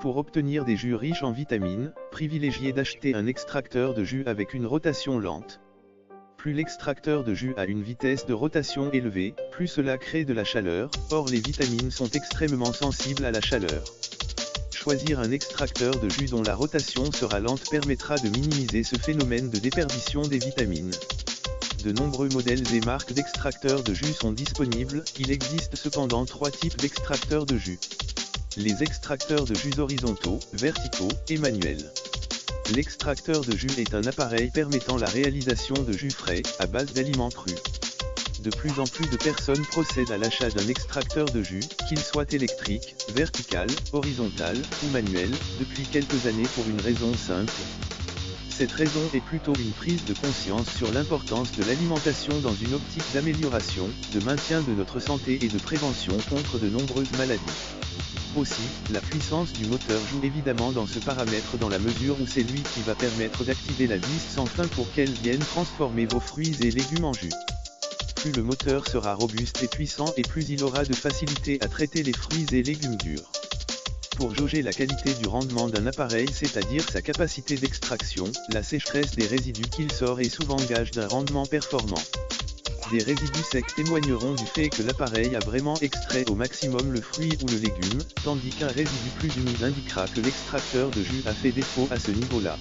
Pour obtenir des jus riches en vitamines, privilégiez d'acheter un extracteur de jus avec une rotation lente. Plus l'extracteur de jus a une vitesse de rotation élevée, plus cela crée de la chaleur, or les vitamines sont extrêmement sensibles à la chaleur. Choisir un extracteur de jus dont la rotation sera lente permettra de minimiser ce phénomène de déperdition des vitamines. De nombreux modèles et marques d'extracteurs de jus sont disponibles, il existe cependant 3 types d'extracteurs de jus. Les extracteurs de jus horizontaux, verticaux et manuels. L'extracteur de jus est un appareil permettant la réalisation de jus frais, à base d'aliments crus. De plus en plus de personnes procèdent à l'achat d'un extracteur de jus, qu'il soit électrique, vertical, horizontal ou manuel, depuis quelques années pour une raison simple. Cette raison est plutôt une prise de conscience sur l'importance de l'alimentation dans une optique d'amélioration, de maintien de notre santé et de prévention contre de nombreuses maladies. Aussi, la puissance du moteur joue évidemment dans ce paramètre dans la mesure où c'est lui qui va permettre d'activer la vis sans fin pour qu'elle vienne transformer vos fruits et légumes en jus. Plus le moteur sera robuste et puissant et plus il aura de facilité à traiter les fruits et légumes durs. Pour jauger la qualité du rendement d'un appareil, c'est-à-dire sa capacité d'extraction, la sécheresse des résidus qu'il sort est souvent gage d'un rendement performant. Des résidus secs témoigneront du fait que l'appareil a vraiment extrait au maximum le fruit ou le légume, tandis qu'un résidu plus humide indiquera que l'extracteur de jus a fait défaut à ce niveau-là.